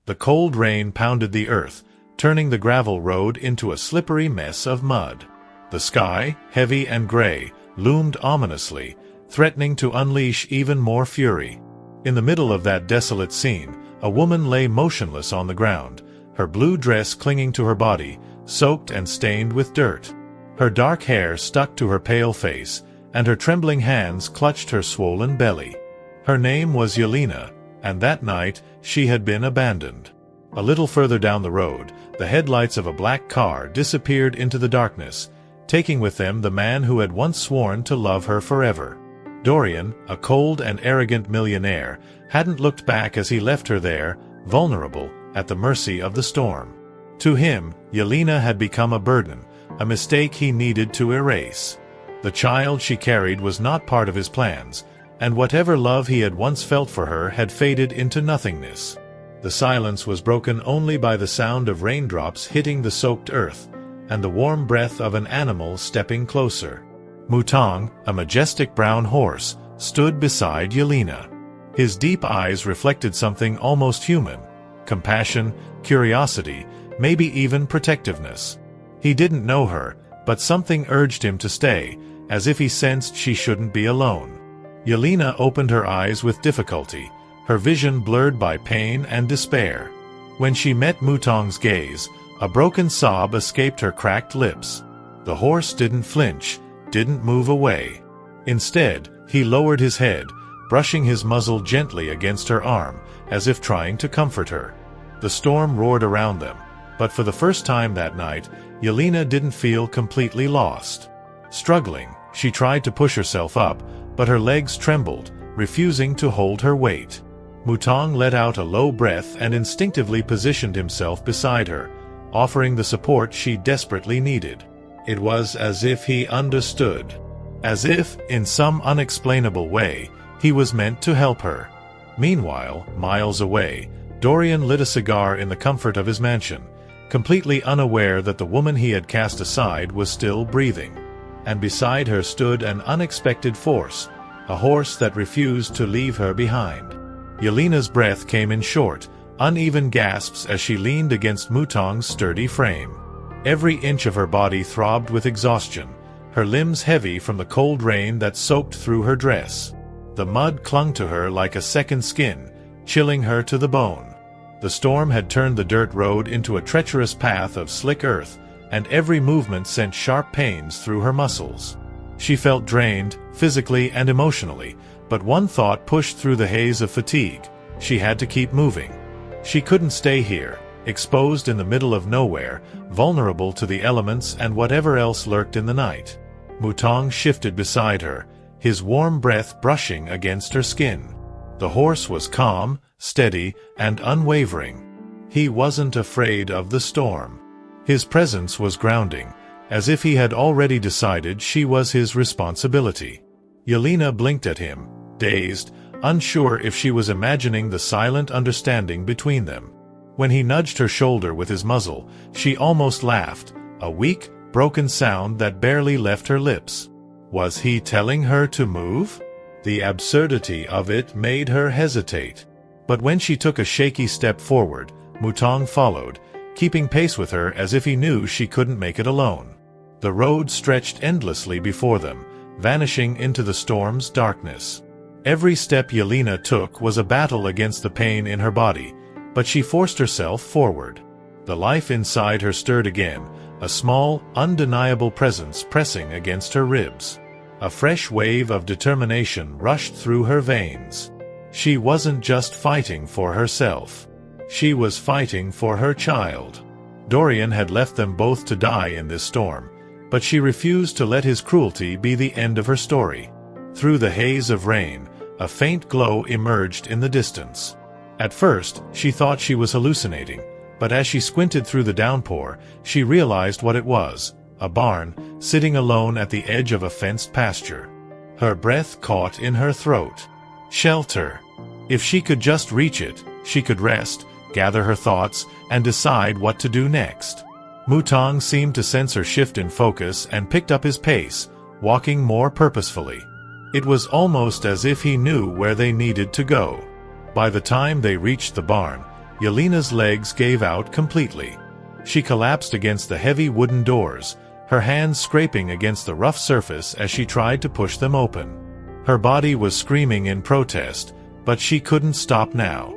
The cold rain pounded the earth, turning the gravel road into a slippery mess of mud. The sky, heavy and gray, loomed ominously, threatening to unleash even more fury. In the middle of that desolate scene, a woman lay motionless on the ground, her blue dress clinging to her body, soaked and stained with dirt. Her dark hair stuck to her pale face, and her trembling hands clutched her swollen belly. Her name was Yelena, and that night she had been abandoned. A little further down the road, the headlights of a black car disappeared into the darkness, taking with them the man who had once sworn to love her forever. Dorian, a cold and arrogant millionaire, hadn't looked back as he left her there, vulnerable, at the mercy of the storm. To him, Yelena had become a burden, a mistake he needed to erase. The child she carried was not part of his plans, and whatever love he had once felt for her had faded into nothingness. The silence was broken only by the sound of raindrops hitting the soaked earth, and the warm breath of an animal stepping closer. Mutang, a majestic brown horse, stood beside Yelena. His deep eyes reflected something almost human: compassion, curiosity, maybe even protectiveness. He didn't know her, but something urged him to stay, as if he sensed she shouldn't be alone. Yelena opened her eyes with difficulty, her vision blurred by pain and despair. When she met Mutang's gaze, a broken sob escaped her cracked lips. The horse didn't flinch, didn't move away. Instead, he lowered his head, brushing his muzzle gently against her arm, as if trying to comfort her. The storm roared around them, but for the first time that night, Yelena didn't feel completely lost. Struggling, she tried to push herself up, but her legs trembled, refusing to hold her weight. Mutang let out a low breath and instinctively positioned himself beside her, offering the support she desperately needed. It was as if he understood. As if, in some unexplainable way, he was meant to help her. Meanwhile, miles away, Dorian lit a cigar in the comfort of his mansion, completely unaware that the woman he had cast aside was still breathing. And beside her stood an unexpected force, a horse that refused to leave her behind. Yelena's breath came in short, uneven gasps as she leaned against Mutang's sturdy frame. Every inch of her body throbbed with exhaustion, her limbs heavy from the cold rain that soaked through her dress. The mud clung to her like a second skin, chilling her to the bone. The storm had turned the dirt road into a treacherous path of slick earth, and every movement sent sharp pains through her muscles. She felt drained, physically and emotionally, but one thought pushed through the haze of fatigue: she had to keep moving. She couldn't stay here, exposed in the middle of nowhere, vulnerable to the elements and whatever else lurked in the night. Mutang shifted beside her, his warm breath brushing against her skin. The horse was calm, steady, and unwavering. He wasn't afraid of the storm. His presence was grounding, as if he had already decided she was his responsibility. Yelena blinked at him, dazed, unsure if she was imagining the silent understanding between them. When he nudged her shoulder with his muzzle, she almost laughed, a weak, broken sound that barely left her lips. Was he telling her to move? The absurdity of it made her hesitate. But when she took a shaky step forward, Mutang followed, keeping pace with her as if he knew she couldn't make it alone. The road stretched endlessly before them, vanishing into the storm's darkness. Every step Yelena took was a battle against the pain in her body, but she forced herself forward. The life inside her stirred again, a small, undeniable presence pressing against her ribs. A fresh wave of determination rushed through her veins. She wasn't just fighting for herself. She was fighting for her child. Dorian had left them both to die in this storm, but she refused to let his cruelty be the end of her story. Through the haze of rain, a faint glow emerged in the distance. At first, she thought she was hallucinating, but as she squinted through the downpour, she realized what it was: a barn, sitting alone at the edge of a fenced pasture. Her breath caught in her throat. Shelter. If she could just reach it, she could rest, gather her thoughts, and decide what to do next. Mutang seemed to sense her shift in focus and picked up his pace, walking more purposefully. It was almost as if he knew where they needed to go. By the time they reached the barn, Yelena's legs gave out completely. She collapsed against the heavy wooden doors, her hands scraping against the rough surface as she tried to push them open. Her body was screaming in protest, but she couldn't stop now.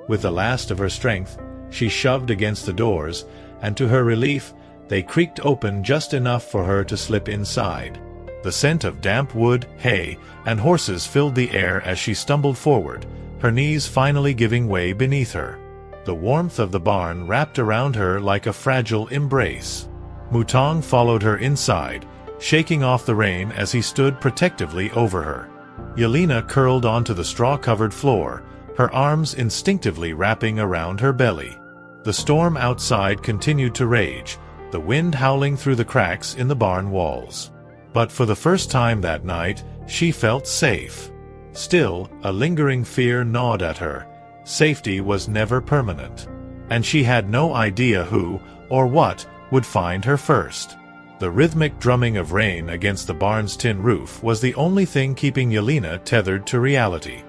With the last of her strength, she shoved against the doors, and to her relief, they creaked open just enough for her to slip inside. The scent of damp wood, hay, and horses filled the air as she stumbled forward, her knees finally giving way beneath her. The warmth of the barn wrapped around her like a fragile embrace. Mutang followed her inside, shaking off the rain as he stood protectively over her. Yelena curled onto the straw-covered floor, her arms instinctively wrapping around her belly. The storm outside continued to rage, the wind howling through the cracks in the barn walls. But for the first time that night, she felt safe. Still, a lingering fear gnawed at her. Safety was never permanent. And she had no idea who, or what, would find her first. The rhythmic drumming of rain against the barn's tin roof was the only thing keeping Yelena tethered to reality.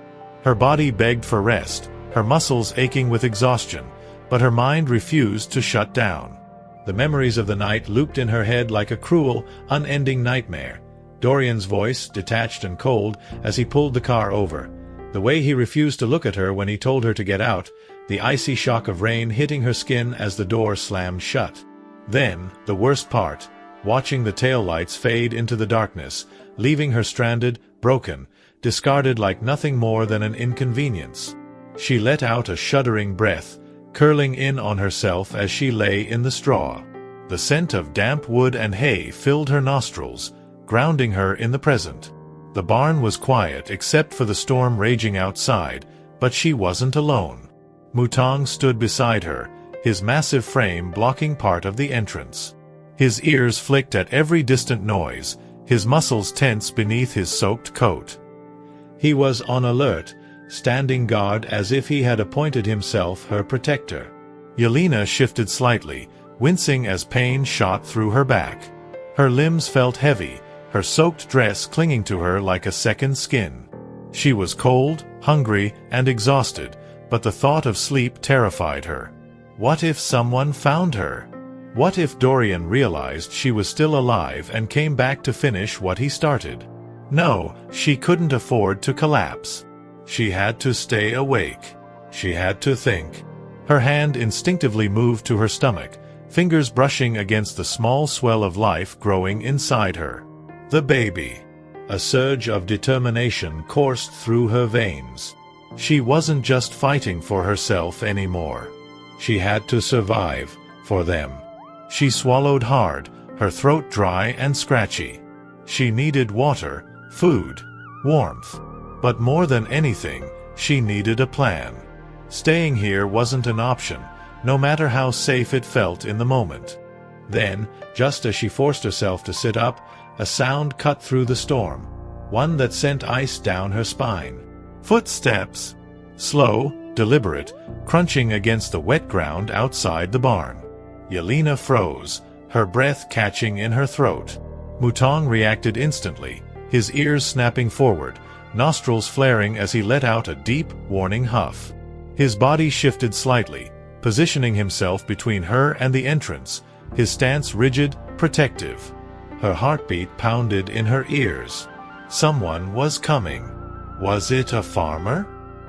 Her body begged for rest, her muscles aching with exhaustion, but her mind refused to shut down. The memories of the night looped in her head like a cruel, unending nightmare. Dorian's voice, detached and cold, as he pulled the car over. The way he refused to look at her when he told her to get out, the icy shock of rain hitting her skin as the door slammed shut. Then, the worst part, watching the taillights fade into the darkness, leaving her stranded, broken, discarded like nothing more than an inconvenience. She let out a shuddering breath, curling in on herself as she lay in the straw. The scent of damp wood and hay filled her nostrils, grounding her in the present. The barn was quiet except for the storm raging outside, but she wasn't alone. Mutang stood beside her, his massive frame blocking part of the entrance. His ears flicked at every distant noise, his muscles tense beneath his soaked coat. He was on alert, standing guard as if he had appointed himself her protector. Yelena shifted slightly, wincing as pain shot through her back. Her limbs felt heavy, her soaked dress clinging to her like a second skin. She was cold, hungry, and exhausted, but the thought of sleep terrified her. What if someone found her? What if Dorian realized she was still alive and came back to finish what he started? No, she couldn't afford to collapse. She had to stay awake. She had to think. Her hand instinctively moved to her stomach, fingers brushing against the small swell of life growing inside her. The baby. A surge of determination coursed through her veins. She wasn't just fighting for herself anymore. She had to survive, for them. She swallowed hard, her throat dry and scratchy. She needed water, food, warmth. But more than anything, she needed a plan. Staying here wasn't an option, no matter how safe it felt in the moment. Then, just as she forced herself to sit up, a sound cut through the storm, one that sent ice down her spine. Footsteps. Slow, deliberate, crunching against the wet ground outside the barn. Yelena froze, her breath catching in her throat. Mutang reacted instantly, his ears snapping forward, nostrils flaring as he let out a deep, warning huff. His body shifted slightly, positioning himself between her and the entrance, his stance rigid, protective. Her heartbeat pounded in her ears. Someone was coming. Was it a farmer?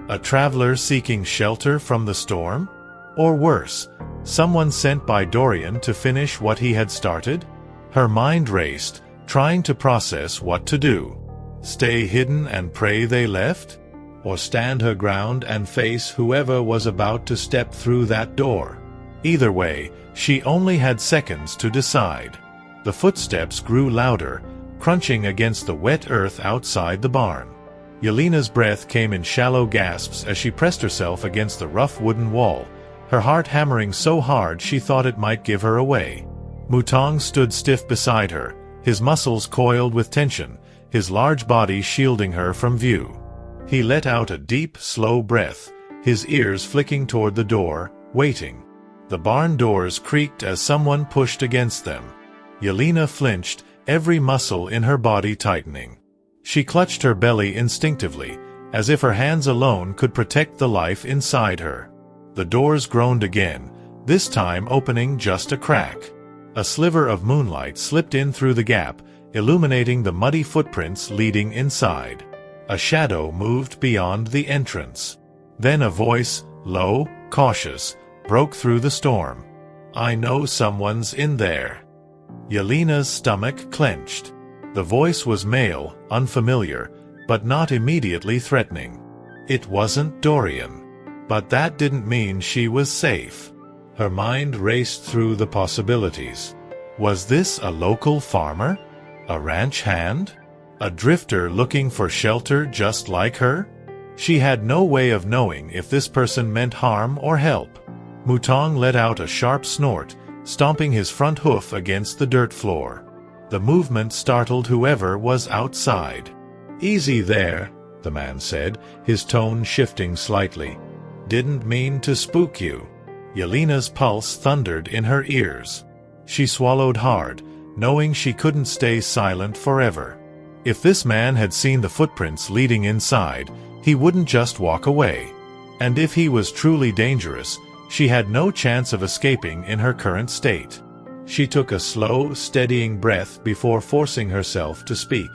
A traveler seeking shelter from the storm? Or worse, someone sent by Dorian to finish what he had started? Her mind raced, trying to process what to do. Stay hidden and pray they left? Or stand her ground and face whoever was about to step through that door? Either way, she only had seconds to decide. The footsteps grew louder, crunching against the wet earth outside the barn. Yelena's breath came in shallow gasps as she pressed herself against the rough wooden wall, her heart hammering so hard she thought it might give her away. Mutang stood stiff beside her, his muscles coiled with tension, his large body shielding her from view. He let out a deep, slow breath, his ears flicking toward the door, waiting. The barn doors creaked as someone pushed against them. Yelena flinched, every muscle in her body tightening. She clutched her belly instinctively, as if her hands alone could protect the life inside her. The doors groaned again, this time opening just a crack. A sliver of moonlight slipped in through the gap, illuminating the muddy footprints leading inside. A shadow moved beyond the entrance. Then a voice, low, cautious, broke through the storm. "I know someone's in there." Yelena's stomach clenched. The voice was male, unfamiliar, but not immediately threatening. It wasn't Dorian. But that didn't mean she was safe. Her mind raced through the possibilities. Was this a local farmer? A ranch hand? A drifter looking for shelter just like her? She had no way of knowing if this person meant harm or help. Mutang let out a sharp snort, stomping his front hoof against the dirt floor. The movement startled whoever was outside. "Easy there," the man said, his tone shifting slightly. "Didn't mean to spook you." Yelena's pulse thundered in her ears. She swallowed hard, knowing she couldn't stay silent forever. If this man had seen the footprints leading inside, he wouldn't just walk away. And if he was truly dangerous, she had no chance of escaping in her current state. She took a slow, steadying breath before forcing herself to speak.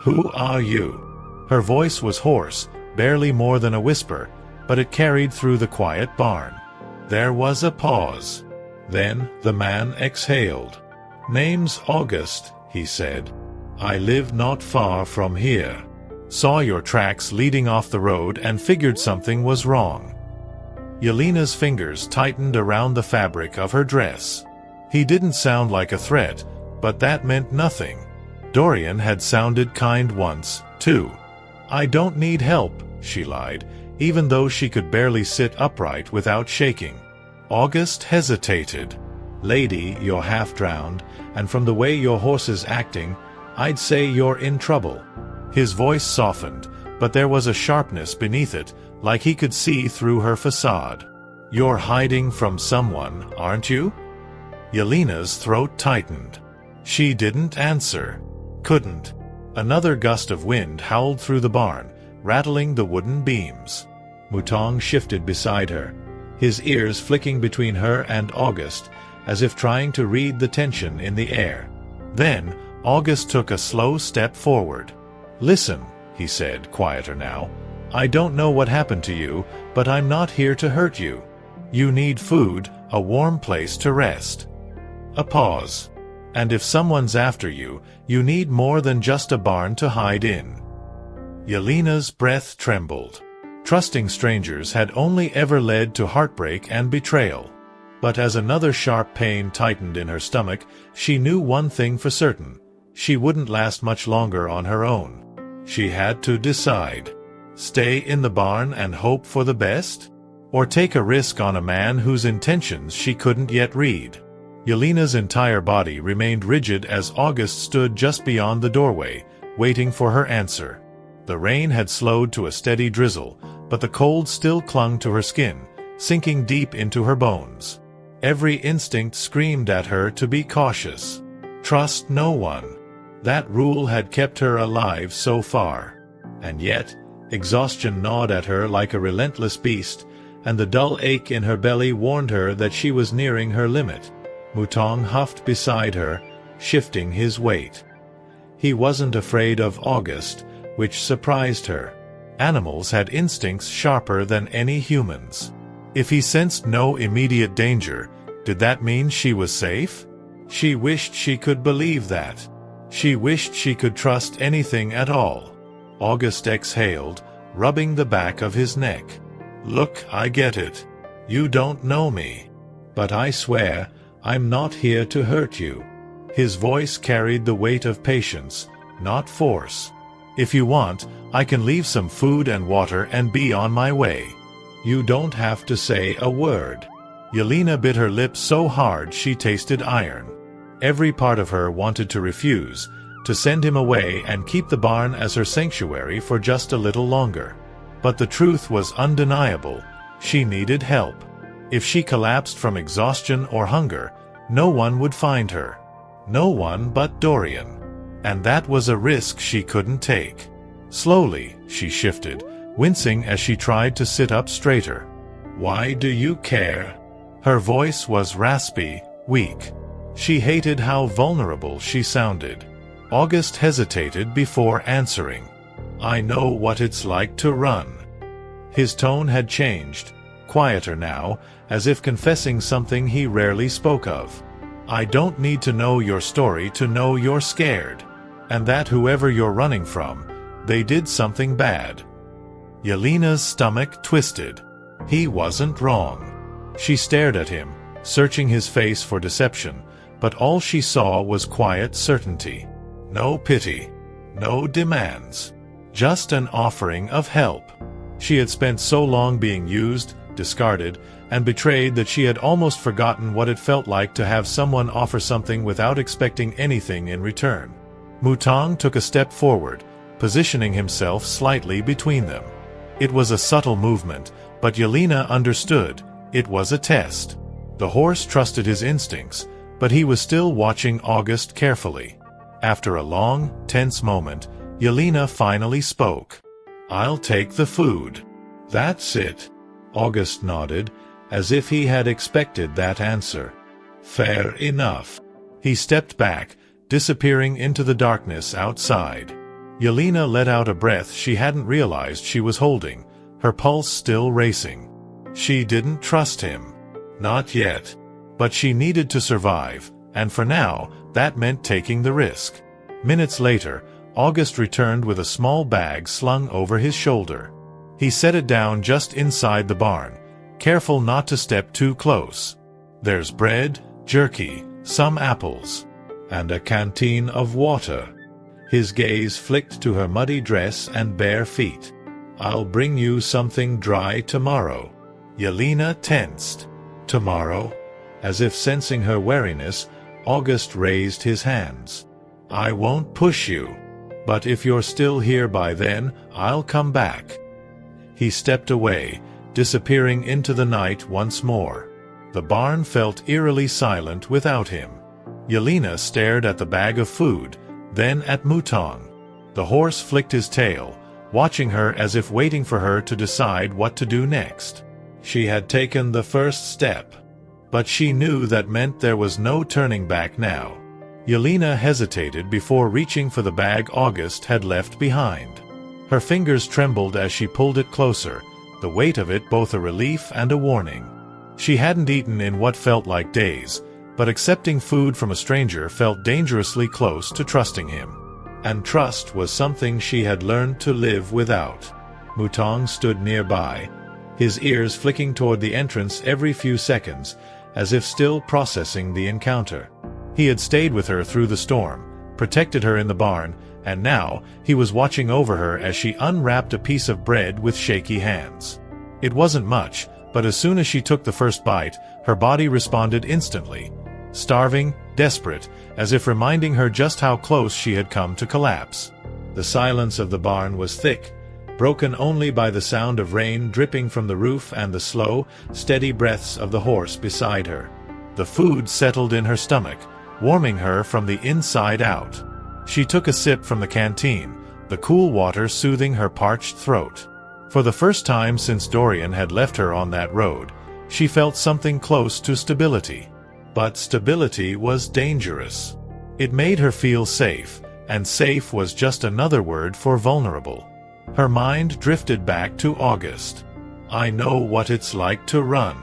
"Who are you?" Her voice was hoarse, barely more than a whisper, but it carried through the quiet barn. There was a pause. Then the man exhaled. "Name's August," he said. "I live not far from here. Saw your tracks leading off the road and figured something was wrong." Yelena's fingers tightened around the fabric of her dress. He didn't sound like a threat, but that meant nothing. Dorian had sounded kind once, too. "I don't need help," she lied, even though she could barely sit upright without shaking. August hesitated. "Lady, you're half drowned, and from the way your horse is acting, I'd say you're in trouble." His voice softened, but there was a sharpness beneath it, like he could see through her facade. "You're hiding from someone, aren't you?" Yelena's throat tightened. She didn't answer. Couldn't. Another gust of wind howled through the barn, rattling the wooden beams. Mutang shifted beside her, his ears flicking between her and August, as if trying to read the tension in the air. Then, August took a slow step forward. "Listen," he said, quieter now. "I don't know what happened to you, but I'm not here to hurt you. You need food, a warm place to rest." A pause. "And if someone's after you, you need more than just a barn to hide in." Yelena's breath trembled. Trusting strangers had only ever led to heartbreak and betrayal. But as another sharp pain tightened in her stomach, she knew one thing for certain. She wouldn't last much longer on her own. She had to decide. Stay in the barn and hope for the best? Or take a risk on a man whose intentions she couldn't yet read? Yelena's entire body remained rigid as August stood just beyond the doorway, waiting for her answer. The rain had slowed to a steady drizzle, but the cold still clung to her skin, sinking deep into her bones. Every instinct screamed at her to be cautious. Trust no one. That rule had kept her alive so far. And yet, exhaustion gnawed at her like a relentless beast, and the dull ache in her belly warned her that she was nearing her limit. Mutang huffed beside her, shifting his weight. He wasn't afraid of August, which surprised her. Animals had instincts sharper than any humans. If he sensed no immediate danger, did that mean she was safe? She wished she could believe that. She wished she could trust anything at all. August exhaled, rubbing the back of his neck. "Look, I get it. You don't know me. But I swear, I'm not here to hurt you." His voice carried the weight of patience, not force. "If you want, I can leave some food and water and be on my way. You don't have to say a word." Yelena bit her lips so hard she tasted iron. Every part of her wanted to refuse, to send him away and keep the barn as her sanctuary for just a little longer. But the truth was undeniable. She needed help. If she collapsed from exhaustion or hunger, no one would find her. No one but Dorian. And that was a risk she couldn't take. Slowly, she shifted, wincing as she tried to sit up straighter. Why do you care? Her voice was raspy, weak. She hated how vulnerable she sounded. August hesitated before answering. I know what it's like to run. His tone had changed, quieter now, as if confessing something he rarely spoke of. I don't need to know your story to know you're scared, and that whoever you're running from, they did something bad. Yelena's stomach twisted. He wasn't wrong. She stared at him, searching his face for deception, but all she saw was quiet certainty. No pity. No demands. Just an offering of help. She had spent so long being used, discarded, and betrayed that she had almost forgotten what it felt like to have someone offer something without expecting anything in return. Mutang took a step forward, positioning himself slightly between them. It was a subtle movement, but Yelena understood. It was a test. The horse trusted his instincts, but he was still watching August carefully. After a long, tense moment, Yelena finally spoke. I'll take the food. That's it. August nodded, as if he had expected that answer. Fair enough. He stepped back, disappearing into the darkness outside. Yelena let out a breath she hadn't realized she was holding, her pulse still racing. She didn't trust him. Not yet. But she needed to survive, and for now, that meant taking the risk. Minutes later, August returned with a small bag slung over his shoulder. He set it down just inside the barn, careful not to step too close. There's bread, jerky, some apples, and a canteen of water. His gaze flicked to her muddy dress and bare feet. I'll bring you something dry tomorrow. Yelena tensed. Tomorrow? As if sensing her wariness, August raised his hands. I won't push you. But if you're still here by then, I'll come back. He stepped away, disappearing into the night once more. The barn felt eerily silent without him. Yelena stared at the bag of food, then at Mutang. The horse flicked his tail, watching her as if waiting for her to decide what to do next. She had taken the first step, but she knew that meant there was no turning back now. Yelena hesitated before reaching for the bag August had left behind. Her fingers trembled as she pulled it closer, the weight of it both a relief and a warning. She hadn't eaten in what felt like days, but accepting food from a stranger felt dangerously close to trusting him. And trust was something she had learned to live without. Mutang stood nearby, his ears flicking toward the entrance every few seconds, as if still processing the encounter. He had stayed with her through the storm, protected her in the barn, and now he was watching over her as she unwrapped a piece of bread with shaky hands. It wasn't much, but as soon as she took the first bite, her body responded instantly. Starving, desperate, as if reminding her just how close she had come to collapse. The silence of the barn was thick, broken only by the sound of rain dripping from the roof and the slow, steady breaths of the horse beside her. The food settled in her stomach, warming her from the inside out. She took a sip from the canteen, the cool water soothing her parched throat. For the first time since Dorian had left her on that road, she felt something close to stability. But stability was dangerous. It made her feel safe, and safe was just another word for vulnerable. Her mind drifted back to August. I know what it's like to run.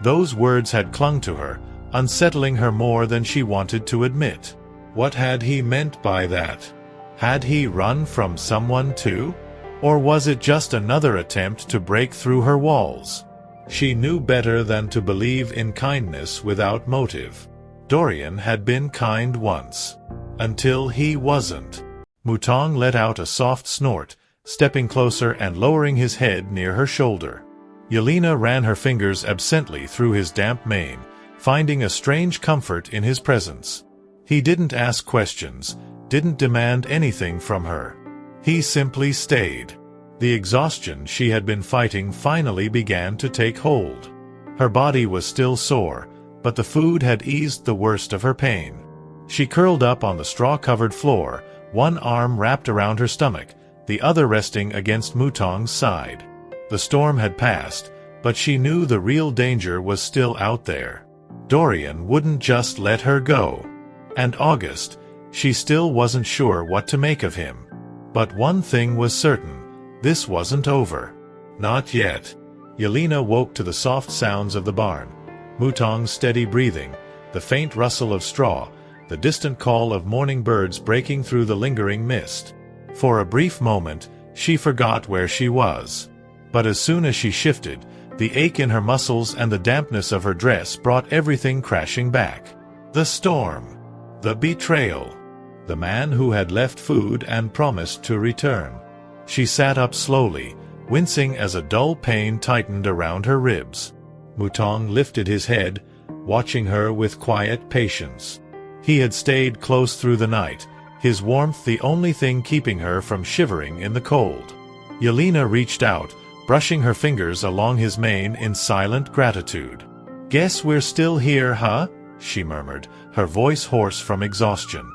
Those words had clung to her, unsettling her more than she wanted to admit. What had he meant by that? Had he run from someone too? Or was it just another attempt to break through her walls? She knew better than to believe in kindness without motive. Dorian had been kind once. Until he wasn't. Mutang let out a soft snort, stepping closer and lowering his head near her shoulder. Yelena ran her fingers absently through his damp mane, finding a strange comfort in his presence. He didn't ask questions, didn't demand anything from her. He simply stayed. The exhaustion she had been fighting finally began to take hold. Her body was still sore, but the food had eased the worst of her pain. She curled up on the straw-covered floor, one arm wrapped around her stomach, the other resting against Mutang's side. The storm had passed, But she knew the real danger was still out there. Dorian wouldn't just let her go. And August, she still wasn't sure what to make of him. But one thing was certain, this wasn't over. Not yet. Yelena woke to the soft sounds of the barn. Mutang's steady breathing, the faint rustle of straw, the distant call of morning birds breaking through the lingering mist. For a brief moment, she forgot where she was. But as soon as she shifted, the ache in her muscles and the dampness of her dress brought everything crashing back. The storm. The betrayal. The man who had left food and promised to return. She sat up slowly, wincing as a dull pain tightened around her ribs. Mutang lifted his head, watching her with quiet patience. He had stayed close through the night, his warmth the only thing keeping her from shivering in the cold. Yelena reached out, brushing her fingers along his mane in silent gratitude. "Guess we're still here, huh?" she murmured, her voice hoarse from exhaustion.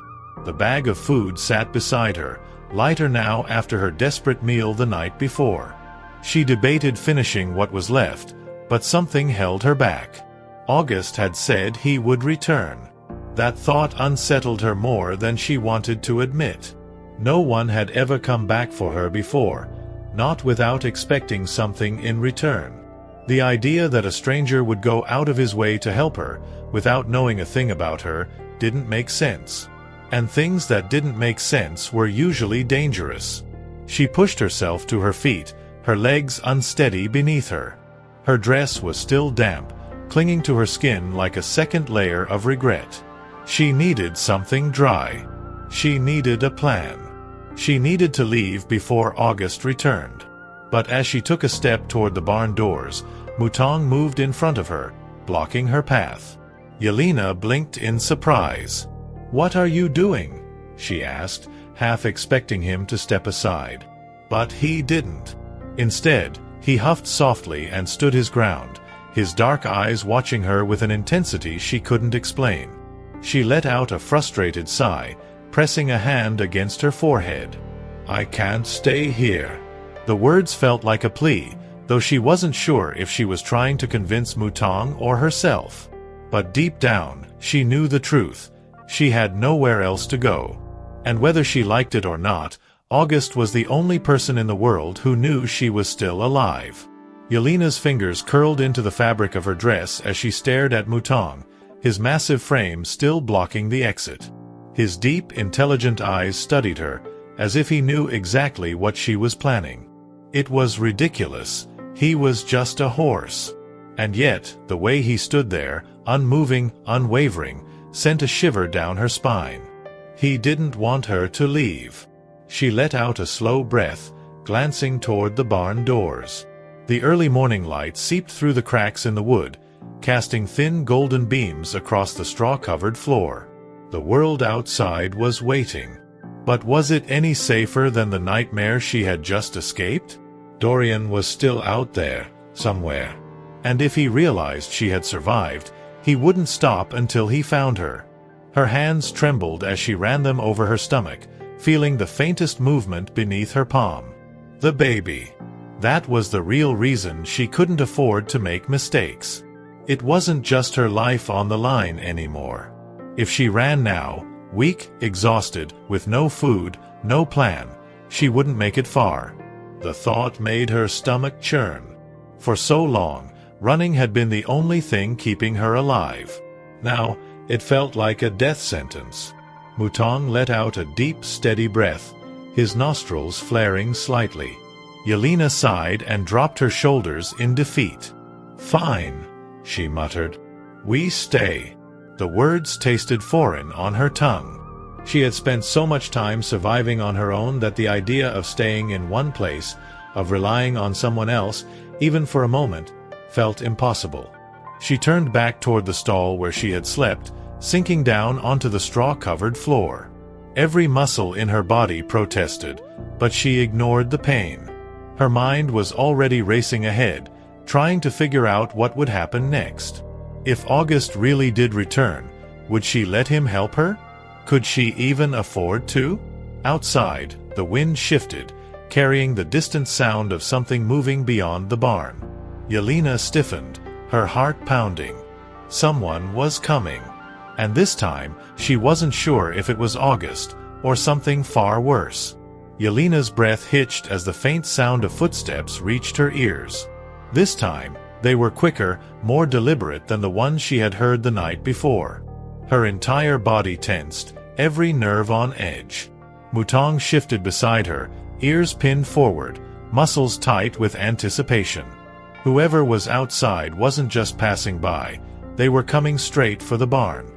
The bag of food sat beside her, lighter now after her desperate meal the night before. She debated finishing what was left, but something held her back. August had said he would return. That thought unsettled her more than she wanted to admit. No one had ever come back for her before, not without expecting something in return. The idea that a stranger would go out of his way to help her, without knowing a thing about her, didn't make sense. And things that didn't make sense were usually dangerous. She pushed herself to her feet, her legs unsteady beneath her. Her dress was still damp, clinging to her skin like a second layer of regret. She needed something dry. She needed a plan. She needed to leave before August returned. But as she took a step toward the barn doors, Mutang moved in front of her, blocking her path. Yelena blinked in surprise. "What are you doing?" she asked, half expecting him to step aside. But he didn't. Instead, he huffed softly and stood his ground, his dark eyes watching her with an intensity she couldn't explain. She let out a frustrated sigh, pressing a hand against her forehead. "I can't stay here." The words felt like a plea, though she wasn't sure if she was trying to convince Mutang or herself. But deep down, she knew the truth. She had nowhere else to go. And whether she liked it or not, August was the only person in the world who knew she was still alive. Yelena's fingers curled into the fabric of her dress as she stared at Mutang, his massive frame still blocking the exit. His deep, intelligent eyes studied her, as if he knew exactly what she was planning. It was ridiculous. He was just a horse. And yet, the way he stood there, unmoving, unwavering, sent a shiver down her spine. He didn't want her to leave. She let out a slow breath, glancing toward the barn doors. The early morning light seeped through the cracks in the wood, casting thin golden beams across the straw-covered floor. The world outside was waiting. But was it any safer than the nightmare she had just escaped? Dorian was still out there, somewhere. And if he realized she had survived, he wouldn't stop until he found her. Her hands trembled as she ran them over her stomach, feeling the faintest movement beneath her palm. The baby. That was the real reason she couldn't afford to make mistakes. It wasn't just her life on the line anymore. If she ran now, weak, exhausted, with no food, no plan, she wouldn't make it far. The thought made her stomach churn. For so long, running had been the only thing keeping her alive. Now, it felt like a death sentence. Mutang let out a deep, steady breath, his nostrils flaring slightly. Yelena sighed and dropped her shoulders in defeat. "Fine," she muttered. "We stay." The words tasted foreign on her tongue. She had spent so much time surviving on her own that the idea of staying in one place, of relying on someone else, even for a moment, felt impossible. She turned back toward the stall where she had slept, sinking down onto the straw-covered floor. Every muscle in her body protested, but she ignored the pain. Her mind was already racing ahead, trying to figure out what would happen next. If August really did return, would she let him help her? Could she even afford to? Outside, the wind shifted, carrying the distant sound of something moving beyond the barn. Yelena stiffened, her heart pounding. Someone was coming. And this time, she wasn't sure if it was August, or something far worse. Yelena's breath hitched as the faint sound of footsteps reached her ears. This time, they were quicker, more deliberate than the ones she had heard the night before. Her entire body tensed, every nerve on edge. Mutang shifted beside her, ears pinned forward, muscles tight with anticipation. Whoever was outside wasn't just passing by, they were coming straight for the barn.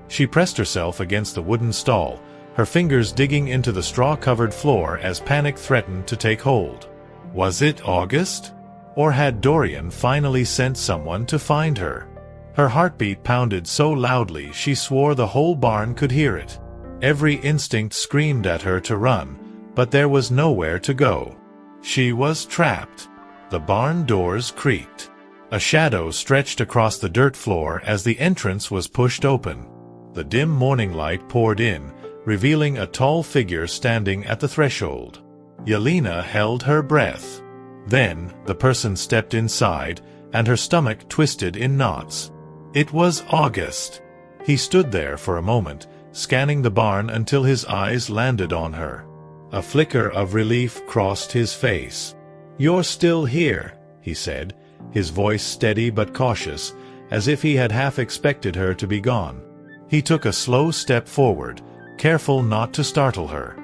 She pressed herself against the wooden stall, her fingers digging into the straw-covered floor as panic threatened to take hold. Was it August? Or had Dorian finally sent someone to find her? Her heartbeat pounded so loudly she swore the whole barn could hear it. Every instinct screamed at her to run, but there was nowhere to go. She was trapped. The barn doors creaked. A shadow stretched across the dirt floor as the entrance was pushed open. The dim morning light poured in, revealing a tall figure standing at the threshold. Yelena held her breath. Then, the person stepped inside, and her stomach twisted in knots. It was August. He stood there for a moment, scanning the barn until his eyes landed on her. A flicker of relief crossed his face. "You're still here," he said, his voice steady but cautious, as if he had half expected her to be gone. He took a slow step forward, careful not to startle her.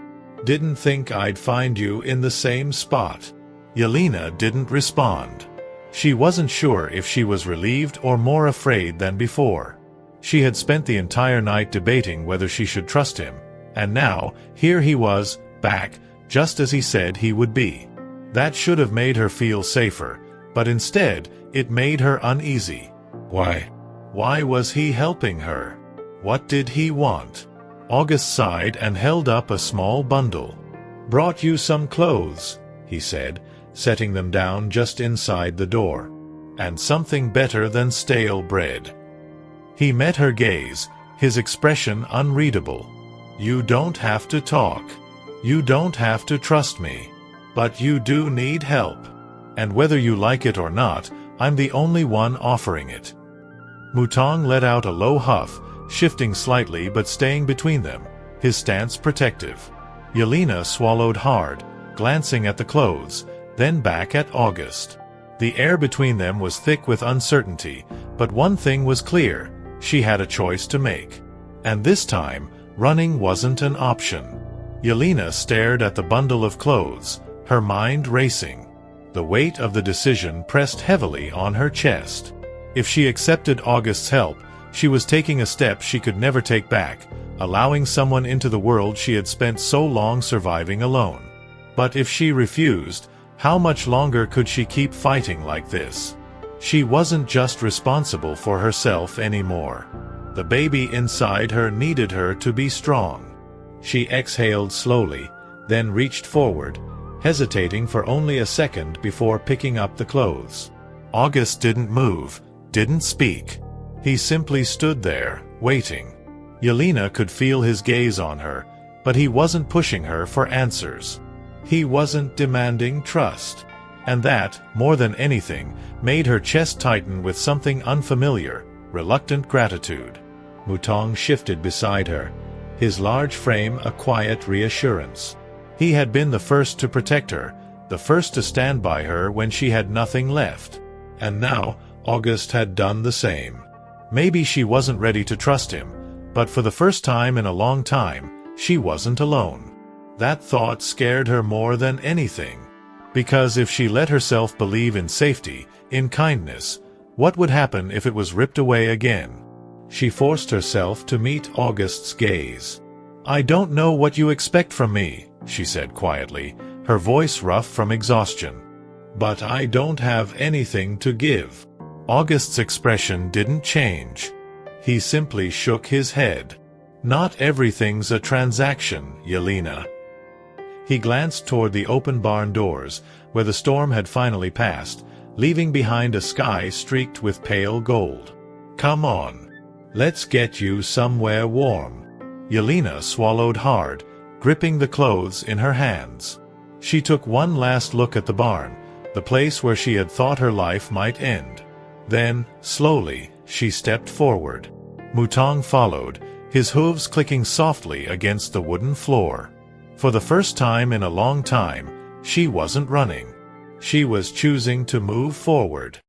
"Didn't think I'd find you in the same spot." Yelena didn't respond. She wasn't sure if she was relieved or more afraid than before. She had spent the entire night debating whether she should trust him, and now, here he was, back, just as he said he would be. That should have made her feel safer, but instead, it made her uneasy. Why was he helping her? What did he want? August sighed and held up a small bundle. "Brought you some clothes," he said, setting them down just inside the door. "And something better than stale bread." He met her gaze, his expression unreadable. "You don't have to talk. You don't have to trust me. But you do need help. And whether you like it or not, I'm the only one offering it." Mutang let out a low huff, shifting slightly but staying between them, his stance protective. Yelena swallowed hard, glancing at the clothes, then back at August. The air between them was thick with uncertainty, but one thing was clear: she had a choice to make. And this time, running wasn't an option. Yelena stared at the bundle of clothes, her mind racing. The weight of the decision pressed heavily on her chest. If she accepted August's help, she was taking a step she could never take back, allowing someone into the world she had spent so long surviving alone. But if she refused, how much longer could she keep fighting like this? She wasn't just responsible for herself anymore. The baby inside her needed her to be strong. She exhaled slowly, then reached forward, hesitating for only a second before picking up the clothes. August didn't move, didn't speak. He simply stood there, waiting. Yelena could feel his gaze on her, but he wasn't pushing her for answers. He wasn't demanding trust. And that, more than anything, made her chest tighten with something unfamiliar, reluctant gratitude. Mutang shifted beside her, his large frame a quiet reassurance. He had been the first to protect her, the first to stand by her when she had nothing left. And now, August had done the same. Maybe she wasn't ready to trust him, but for the first time in a long time, she wasn't alone. That thought scared her more than anything. Because if she let herself believe in safety, in kindness, what would happen if it was ripped away again? She forced herself to meet August's gaze. "I don't know what you expect from me," she said quietly, her voice rough from exhaustion. "But I don't have anything to give." August's expression didn't change. He simply shook his head. "Not everything's a transaction, Yelena." He glanced toward the open barn doors, where the storm had finally passed, leaving behind a sky streaked with pale gold. "Come on. Let's get you somewhere warm." Yelena swallowed hard, gripping the clothes in her hands. She took one last look at the barn, the place where she had thought her life might end. Then, slowly, she stepped forward. Mutang followed, his hooves clicking softly against the wooden floor. For the first time in a long time, she wasn't running. She was choosing to move forward.